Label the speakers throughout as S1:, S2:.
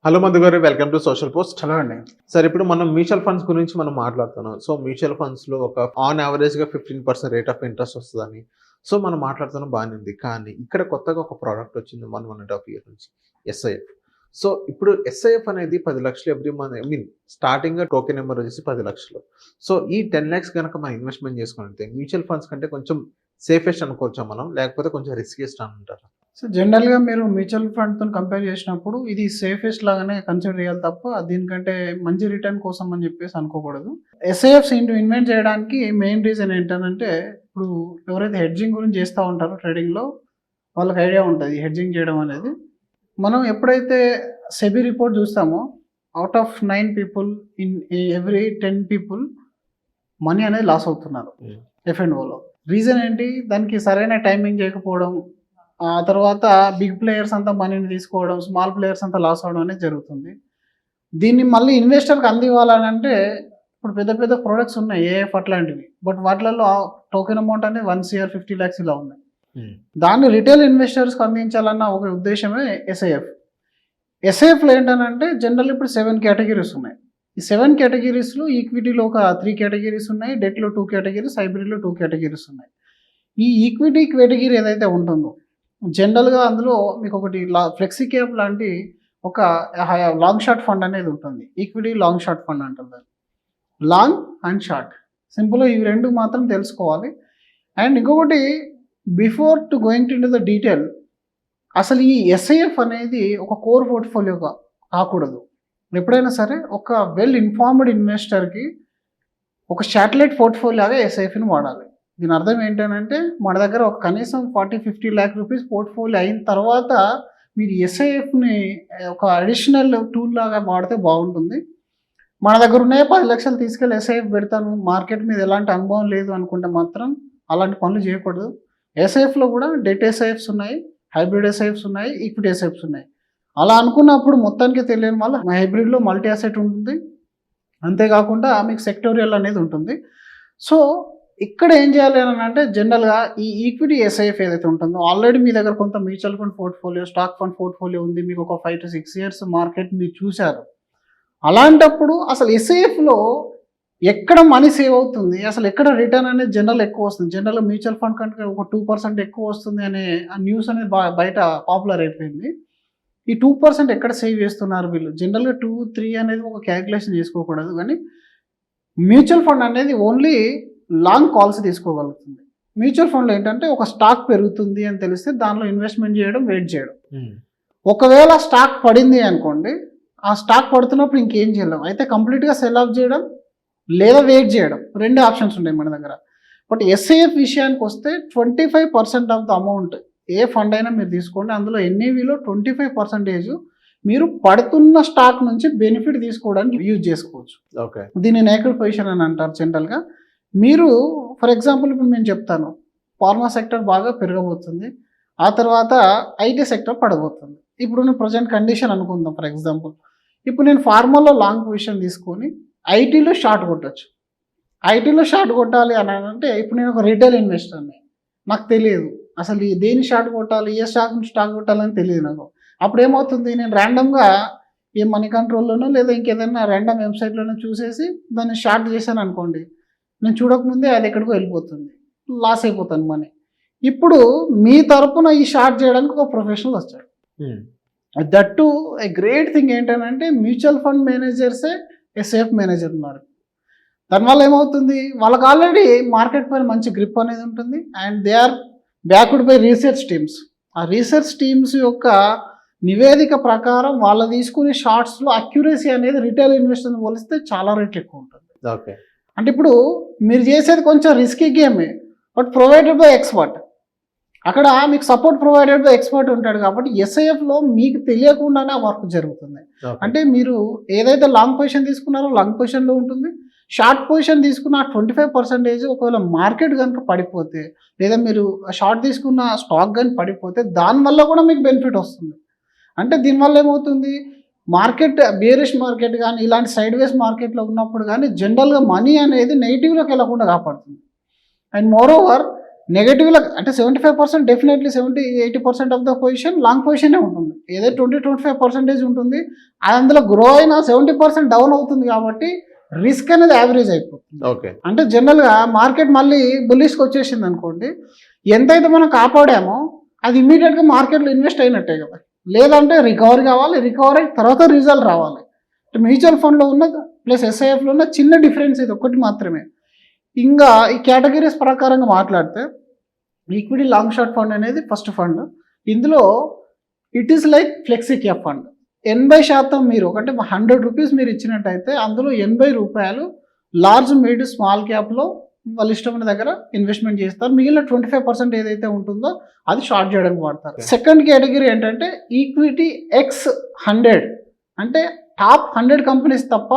S1: Hello Madhu గారు, welcome to social post.
S2: Hello అండి.
S1: Sir, ఇప్పుడు మనం మ్యూచువల్ ఫండ్స్ గురించి మనం మాట్లాడుతున్నాం. సో మ్యూచువల్ ఫండ్స్లో ఒక ఆన్ యావరేజ్గా 15% రేట్ ఆఫ్ ఇంట్రెస్ట్ వస్తుందని సో మనం మాట్లాడుతున్నాం, బాగానే ఉంది. కానీ ఇక్కడ కొత్తగా ఒక ప్రోడక్ట్ వచ్చింది 1.5 year నుంచి, ఎస్ఐఎఫ్. సో ఇప్పుడు ఎస్ఐఎఫ్ అనేది 10 లక్షలు every month, starting token number వచ్చేసి 10 లక్షలు. సో ఈ 10 lakhs కనుక మనం ఇన్వెస్ట్మెంట్ చేసుకుంటే మ్యూచువల్ ఫండ్స్ కంటే కొంచెం సేఫెస్ట్ అనుకోవచ్చా మనం, లేకపోతే కొంచెం రిస్కియస్ట్ అంటారా?
S2: సో జనరల్గా మీరు మ్యూచువల్ ఫండ్తో కంపేర్ చేసినప్పుడు ఇది సేఫెస్ట్ లాగానే కన్సిడర్ చేయాలి తప్ప దీనికంటే మంచి రిటర్న్ కోసం అని చెప్పేసి అనుకోకూడదు. ఎస్ఐఎఫ్స్ ఇన్వెంట్ చేయడానికి మెయిన్ రీజన్ ఏంటంటే, ఇప్పుడు ఎవరైతే హెడ్జింగ్ గురించి చేస్తూ ఉంటారో ట్రేడింగ్లో వాళ్ళకి ఐడియా ఉంటుంది హెడ్జింగ్ చేయడం అనేది. మనం ఎప్పుడైతే సెబీ రిపోర్ట్ చూస్తామో out of 9 people in every 10 people money అనేది లాస్ అవుతున్నారు ఎఫ్ఎండ్ఓలో. రీజన్ ఏంటి? దానికి సరైన టైమింగ్ చేయకపోవడం, ఆ తర్వాత బిగ్ ప్లేయర్స్ అంతా మనీని తీసుకోవడం, స్మాల్ ప్లేయర్స్ అంతా లాస్ అవడం అనేది జరుగుతుంది. దీన్ని మళ్ళీ ఇన్వెస్టర్కి అందివ్వాలని అంటే ఇప్పుడు పెద్ద పెద్ద ప్రొడక్ట్స్ ఉన్నాయి ఏఎఫ్ అట్లాంటివి, బట్ వాటిలలో టోకెన్ అమౌంట్ అనేది 1 crore 50 lakhs ఇలా ఉన్నాయి. దాన్ని రిటైల్ ఇన్వెస్టర్స్కి అందించాలన్న ఒక ఉద్దేశమే ఎస్ఐఎఫ్. ఎస్ఐఎఫ్లో ఏంటంటే జనరల్ ఇప్పుడు 7 categories ఉన్నాయి. ఈ 7 categoriesలో ఈక్విటీలో ఒక 3 categories ఉన్నాయి, డెట్లో 2 categories, హైబ్రిడ్లో 2 categories ఉన్నాయి. ఈ ఈక్విటీ కేటగిరీ ఏదైతే ఉంటుందో జనరల్గా అందులో మీకు ఒకటి ఫ్లెక్సీ క్యాప్ లాంటి ఒక లాంగ్ షార్ట్ ఫండ్ అనేది ఉంటుంది. ఈక్విటీ లాంగ్ షార్ట్ ఫండ్ అంటుంది. లాంగ్ అండ్ షార్ట్ సింపుల్, ఇవి రెండు మాత్రం తెలుసుకోవాలి. అండ్ ఇంకొకటి, before to going to the detail, అసలు ఈ ఎస్ఐఎఫ్ అనేది ఒక కోర్ పోర్ట్ఫోలియోగా కాకూడదు. ఎప్పుడైనా సరే ఒక వెల్ ఇన్ఫార్మ్డ్ ఇన్వెస్టర్కి ఒక శాటిలైట్ పోర్ట్ఫోలియోగా ఎస్ఐఎఫ్ని వాడాలి. దీని అర్థం ఏంటంటే, మన దగ్గర ఒక కనీసం 40-50 lakh rupees పోర్ట్ఫోలియో అయిన తర్వాత మీరు ఎస్ఐఎఫ్ని ఒక అడిషనల్ టూల్ లాగా వాడితే బాగుంటుంది. మన దగ్గర ఉన్నాయి 10 లక్షలు తీసుకెళ్ళి ఎస్ఐఎఫ్ పెడతాను, మార్కెట్ మీద ఎలాంటి అనుభవం లేదు అనుకుంటే మాత్రం అలాంటి పనులు చేయకూడదు. ఎస్ఐఎఫ్లో కూడా డెట్ ఎస్ఐఎఫ్స్ ఉన్నాయి, హైబ్రిడ్ ఎస్ఐఎఫ్స్ ఉన్నాయి, ఈక్విటీ ఎస్ఐఎఫ్స్ ఉన్నాయి. అలా అనుకున్నప్పుడు మొత్తానికి తెలియని వల్ల హైబ్రిడ్లో మల్టీ అసెట్ ఉంటుంది, అంతేకాకుండా మీకు సెక్టోరియల్ అనేది ఉంటుంది. సో ఇక్కడ ఏం చేయాలి అని అంటే, జనరల్గా ఈ ఈక్విటీ ఎస్ఐఎఫ్ ఏదైతే ఉంటుందో ఆల్రెడీ మీ దగ్గర కొంత mutual fund portfolio, stock fund portfolio ఉంది, మీకు ఒక 5 to 6 years మార్కెట్ మీరు చూశారు. అలాంటప్పుడు అసలు ఎస్ఐఎఫ్లో ఎక్కడ మనీ సేవ్ అవుతుంది, అసలు ఎక్కడ రిటర్న్ అనేది జనరల్ ఎక్కువ వస్తుంది, జనరల్గా మ్యూచువల్ ఫండ్ కంటే ఒక 2% ఎక్కువ వస్తుంది అనే న్యూస్ అనేది బయట పాపులర్ అయిపోయింది. ఈ 2% ఎక్కడ సేవ్ చేస్తున్నారు వీళ్ళు? జనరల్గా 2-3 అనేది ఒక క్యాలిక్యులేషన్ చేసుకోకూడదు, కానీ మ్యూచువల్ ఫండ్ అనేది ఓన్లీ లాంగ్ కాల్స్ తీసుకోగలుగుతుంది. మ్యూచువల్ ఫండ్లో ఏంటంటే ఒక స్టాక్ పెరుగుతుంది అని తెలిస్తే దానిలో ఇన్వెస్ట్మెంట్ చేయడం, వెయిట్ చేయడం. ఒకవేళ స్టాక్ పడింది అనుకోండి, ఆ స్టాక్ పడుతున్నప్పుడు ఇంకేం చేయలేం, అయితే కంప్లీట్గా సెల్ ఆఫ్ చేయడం లేదా వెయిట్ చేయడం, 2 ఆప్షన్స్ ఉన్నాయి మన దగ్గర. బట్ ఎస్ఐఎఫ్ విషయానికి వస్తే 25% of the amount A fund అయినా మీరు తీసుకోండి, అందులో ఎన్ఏవిలో 25% మీరు పడుతున్న స్టాక్ నుంచి బెనిఫిట్ తీసుకోవడానికి యూజ్ చేసుకోవచ్చు.
S1: ఓకే,
S2: దీన్ని నేకెడ్ పొజిషన్ అని అంటారు జనరల్గా. మీరు ఫర్ ఎగ్జాంపుల్ ఇప్పుడు నేను చెప్తాను, ఫార్మా సెక్టర్ బాగా పెరగబోతుంది, ఆ తర్వాత ఐటీ సెక్టర్ పడబోతుంది. ఇప్పుడు నేను ప్రజెంట్ కండిషన్ అనుకుందాం ఫర్ ఎగ్జాంపుల్, ఇప్పుడు నేను ఫార్మాలో లాంగ్ పొజిషన్ తీసుకొని ఐటీలో షార్ట్ కొట్టచ్చు. ఐటీలో షార్ట్ కొట్టాలి అని అంటే ఇప్పుడు నేను ఒక రిటైల్ ఇన్వెస్టర్ని, నాకు తెలియదు అసలు దేని షార్ట్ కొట్టాలి, ఏ స్టాక్ నుంచి స్టాక్ కొట్టాలని తెలియదు నాకు. అప్పుడు ఏమవుతుంది, నేను ర్యాండమ్గా ఏ మనీ కంట్రోల్లోనో లేదా ఇంకేదైనా ర్యాండమ్ వెబ్సైట్లోనో చూసేసి దాన్ని షార్ట్ చేశాను అనుకోండి, నేను చూడకముందే అది ఎక్కడికో వెళ్ళిపోతుంది, లాస్ అయిపోతాను మనీ. ఇప్పుడు మీ తరపున ఈ షార్ట్ చేయడానికి ఒక ప్రొఫెషనల్ వచ్చాడు. That to a great thing ఏంటంటే, మ్యూచువల్ ఫండ్ మేనేజర్సే ఎస్ఐఎఫ్ మేనేజర్ ఉన్నారు. దానివల్ల ఏమవుతుంది, వాళ్ళకి ఆల్రెడీ మార్కెట్ పైన మంచి గ్రిప్ అనేది ఉంటుంది, and they are backed by research teams. ఆ రీసెర్చ్ టీమ్స్ యొక్క నివేదిక ప్రకారం వాళ్ళు తీసుకునే షార్ట్స్లో అక్యురసీ అనేది రిటైల్ ఇన్వెస్టర్ని పోలిస్తే చాలా రేట్లు ఎక్కువ ఉంటుంది.
S1: ఓకే,
S2: అంటే ఇప్పుడు మీరు చేసేది కొంచెం రిస్కీ గేమే, బట్ ప్రొవైడెడ్ బై ఎక్స్పర్ట్. అక్కడ మీకు సపోర్ట్ ప్రొవైడెడ్ బై ఎక్స్పర్ట్ ఉంటాడు, కాబట్టి ఎస్ఐఎఫ్లో మీకు తెలియకుండానే ఆ వర్క్ జరుగుతుంది. అంటే మీరు ఏదైతే లాంగ్ పొజిషన్ తీసుకున్నారో లాంగ్ పొజిషన్లో ఉంటుంది, షార్ట్ పొజిషన్ తీసుకున్న 25% ఒకవేళ మార్కెట్ కనుక పడిపోతే, లేదా మీరు షార్ట్ తీసుకున్న స్టాక్ కానీ పడిపోతే దానివల్ల కూడా మీకు బెనిఫిట్ వస్తుంది. అంటే దీనివల్ల ఏమవుతుంది, మార్కెట్ బేరిష్ మార్కెట్ కానీ ఇలాంటి సైడ్ వేస్ మార్కెట్లో ఉన్నప్పుడు కానీ జనరల్గా మనీ అనేది నెగిటివ్లోకి వెళ్ళకుండా కాపాడుతుంది. అండ్ మోర్ ఓవర్ నెగటివ్లో అంటే 75% definitely 70-80% of the position long పొజిషనే ఉంటుంది. ఏదైతే 20-25% ఉంటుంది, అందులో గ్రో అయినా 70% డౌన్ అవుతుంది కాబట్టి రిస్క్ అనేది యావరేజ్ అయిపోతుంది.
S1: ఓకే.
S2: అంటే జనరల్గా మార్కెట్ మళ్ళీ బుల్లిష్కి వచ్చేసింది అనుకోండి, ఎంతైతే మనం కాపాడామో అది ఇమీడియట్గా మార్కెట్లో ఇన్వెస్ట్ అయినట్టే కదా. లేదంటే రికవరీ కావాలి, రికవరీ తర్వాత రిజల్ట్ రావాలి. మ్యూచువల్ ఫండ్లో ఉన్న ప్లస్ ఎస్ఐఎఫ్లో ఉన్న చిన్న డిఫరెన్స్ ఇది ఒకటి మాత్రమే. ఇంకా ఈ కేటగిరీస్ ప్రకారంగా మాట్లాడితే ఈక్విటీ లాంగ్ షార్ట్ ఫండ్ అనేది ఫస్ట్ ఫండ్. ఇందులో it is like flexi cap fund. 80% మీరు అంటే 100 రూపీస్ మీరు ఇచ్చినట్టయితే అందులో 80 రూపాయలు లార్జ్ మిడ్ స్మాల్ క్యాప్లో వాళ్ళు ఇష్టమైన దగ్గర ఇన్వెస్ట్మెంట్ చేస్తారు. మిగిలిన 25% ఏదైతే ఉంటుందో అది షార్ట్ చేయడానికి వాడతారు. సెకండ్ కేటగిరీ ఏంటంటే ఈక్విటీ ఎక్స్ 100, అంటే టాప్ 100 కంపెనీస్ తప్ప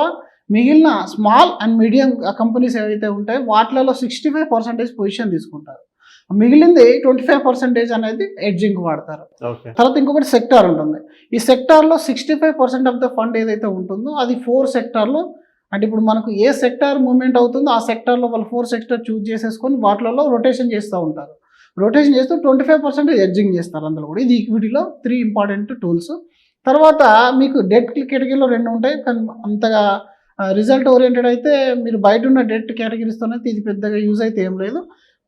S2: మిగిలిన స్మాల్ అండ్ మీడియం కంపెనీస్ ఏవైతే ఉంటాయో వాటిలలో 65% పొజిషన్ తీసుకుంటారు. మిగిలింది 25% అనేది ఎడ్జింగ్ వాడతారు. తర్వాత ఇంకొకటి సెక్టార్ ఉంటుంది. ఈ సెక్టార్లో 65% ఆఫ్ ద ఫండ్ ఏదైతే ఉంటుందో అది 4 సెక్టార్లో, అంటే ఇప్పుడు మనకు ఏ సెక్టార్ మూవ్మెంట్ అవుతుందో ఆ సెక్టార్లో వాళ్ళు 4 సెక్టార్ చూజ్ చేసేసుకొని వాటిలలో రొటేషన్ చేస్తూ ఉంటారు. రొటేషన్ చేస్తూ 25% ఎడ్జింగ్ చేస్తారు అందులో కూడా. ఇది ఈక్విటీలో 3 ఇంపార్టెంట్ టూల్స్. తర్వాత మీకు డెట్ కేటగిరీలో 2 ఉంటాయి, కానీ అంతగా రిజల్ట్ ఓరియంటెడ్ అయితే మీరు బయట ఉన్న డెట్ కేటగిరీస్తోనే ఇది పెద్దగా యూజ్ అయితే ఏం లేదు.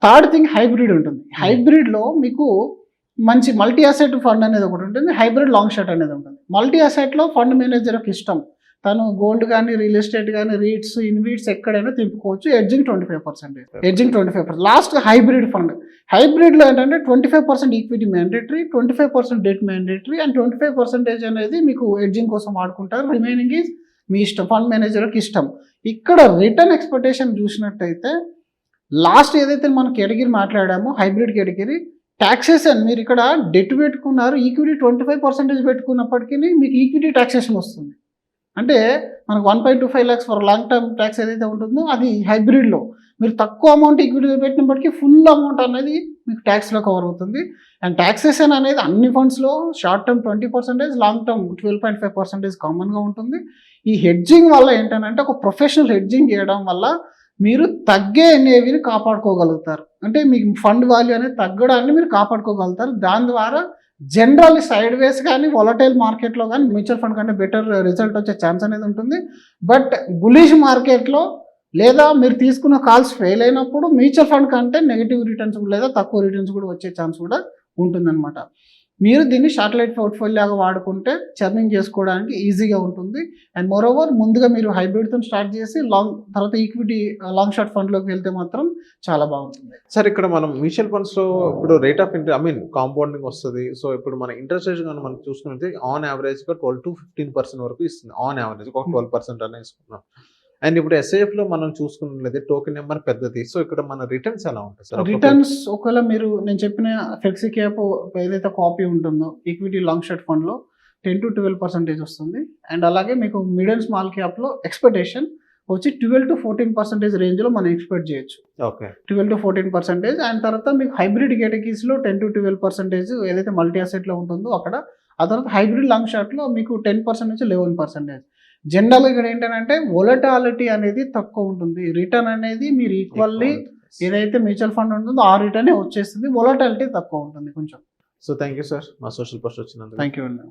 S2: థర్డ్ థింగ్ హైబ్రిడ్ ఉంటుంది. హైబ్రిడ్లో మీకు మంచి మల్టీ అసెట్ ఫండ్ అనేది ఒకటి ఉంటుంది, హైబ్రిడ్ లాంగ్ షార్ట్ అనేది ఉంటుంది. మల్టీ అసెట్లో ఫండ్ మేనేజర్కి ఇష్టం, తను గోల్డ్ కానీ రియల్ ఎస్టేట్ కానీ రీట్స్ ఇన్వీట్స్ ఎక్కడైనా తిప్పుకోవచ్చు. ఎడ్జింగ్ 25%. Last hybrid fund. హైబ్రిడ్లో ఏంటంటే 25% equity mandatory, 25% debt mandatory and 25% అనేది మీకు ఎడ్జింగ్ కోసం వాడుకుంటారు. రిమైనింగ్ ఈజ్ మీ ఇష్టం, ఫండ్ మేనేజర్కి ఇష్టం. ఇక్కడ రిటర్న్ ఎక్స్పెక్టేషన్ చూసినట్టయితే లాస్ట్ ఏదైతే మనం కేటగిరీ మాట్లాడామో హైబ్రిడ్ కేటగిరీ, ట్యాక్సేషన్ మీరు ఇక్కడ డెట్ పెట్టుకున్నారు, ఈక్విటీ 25% పెట్టుకున్నప్పటికీ మీకు ఈక్విటీ ట్యాక్సేషన్ వస్తుంది. అంటే మనకు 1.25 lakhs for long term tax ఏదైతే ఉంటుందో అది హైబ్రిడ్లో మీరు తక్కువ అమౌంట్ ఈక్విటీ పెట్టినప్పటికీ ఫుల్ అమౌంట్ అనేది మీకు ట్యాక్స్లో కవర్ అవుతుంది. అండ్ ట్యాక్సేషన్ అనేది అన్ని ఫండ్స్లో షార్ట్ టర్మ్ 20%, లాంగ్ టర్మ్ 12.5% కామన్గా ఉంటుంది. ఈ హెడ్జింగ్ వల్ల ఏంటంటే ఒక ప్రొఫెషనల్ హెడ్జింగ్ చేయడం వల్ల మీరు తగ్గే ఎన్ఏవిని కాపాడుకోగలుగుతారు. అంటే మీకు ఫండ్ వాల్యూ అనేది తగ్గడాన్ని మీరు కాపాడుకోగలుగుతారు. దాని ద్వారా జనరల్ సైడ్ వేస్ కానీ వాలటైల్ మార్కెట్లో కానీ మ్యూచువల్ ఫండ్ కంటే బెటర్ రిజల్ట్ వచ్చే ఛాన్స్ అనేది ఉంటుంది. బట్ బులిష్ మార్కెట్లో లేదా మీరు తీసుకున్న కాల్స్ ఫెయిల్ అయినప్పుడు మ్యూచువల్ ఫండ్ కంటే నెగిటివ్ రిటర్న్స్ లేదా తక్కువ రిటర్న్స్ కూడా వచ్చే ఛాన్స్ కూడా ఉంటుందన్నమాట. మీరు దీన్ని శాటిలైట్ పోర్ట్ఫోలియోగా వాడుకుంటే చర్నింగ్ చేసుకోవడానికి ఈజీగా ఉంటుంది. అండ్ మోరోవర్ ముందుగా మీరు హైబ్రిడ్తో స్టార్ట్ చేసి తర్వాత ఈక్విటీ లాంగ్ షార్ట్ ఫండ్లోకి వెళ్తే మాత్రం చాలా బాగుంటుంది.
S1: సార్ ఇక్కడ మనం మ్యూచువల్ ఫండ్స్లో ఇప్పుడు రేట్ ఆఫ్ ఇంట్రెస్ట్ కాంపౌండింగ్ వస్తుంది. సో ఇప్పుడు మన ఇంట్రెస్ట్ రేట్ కానీ మనం చూసుకుంటే ఆన్ యావరేజ్గా 12-15% వరకు ఇస్తుంది. ఆన్ యావరేజ్ ఒక 12% అనే ఇస్తున్నాం. అండ్ ఇప్పుడు ఎస్ఐఎఫ్లో మనం చూసుకున్నట్లయితే టోకెన్ నెంబర్ పెద్దది. సో ఇక్కడ మన రిటర్న్స్ ఎలా ఉంటాయి సార్?
S2: రిటర్న్స్ ఒకవేళ మీరు నేను చెప్పిన ఫ్లెక్సీ క్యాప్ ఏదైతే కాపీ ఉంటుందో ఈక్విటీ లాంగ్ షార్ట్ ఫండ్లో 10-12% వస్తుంది. అండ్ అలాగే మీకు మిడ్ అండ్ స్మాల్ క్యాప్లో ఎక్స్పెక్టేషన్ వచ్చి 12-14% రేంజ్లో మనం ఎక్స్పెక్ట్ చేయొచ్చు.
S1: ఓకే,
S2: 12-14%. అండ్ తర్వాత మీకు హైబ్రిడ్ కేటగిరీస్లో 10-12% ఏదైతే మల్టీ అసెట్లో ఉంటుందో అక్కడ. ఆ తర్వాత హైబ్రిడ్ లాంగ్ షార్ట్లో మీకు 10% నుంచి 11%. జనరల్గా ఇక్కడ ఏంటంటే వొలటాలిటీ అనేది తక్కువ ఉంటుంది. రిటర్న్ అనేది మీరు ఈక్వల్లీ ఏదైతే మ్యూచువల్ ఫండ్ ఉంటుందో ఆ రిటర్నే వచ్చేస్తుంది, వొలటాలిటీ తక్కువ ఉంటుంది కొంచెం.
S1: సో థ్యాంక్ యూ సార్ మా సోషల్ పోస్ట్ వచ్చినందుకు.
S2: థ్యాంక్ యూ అండి.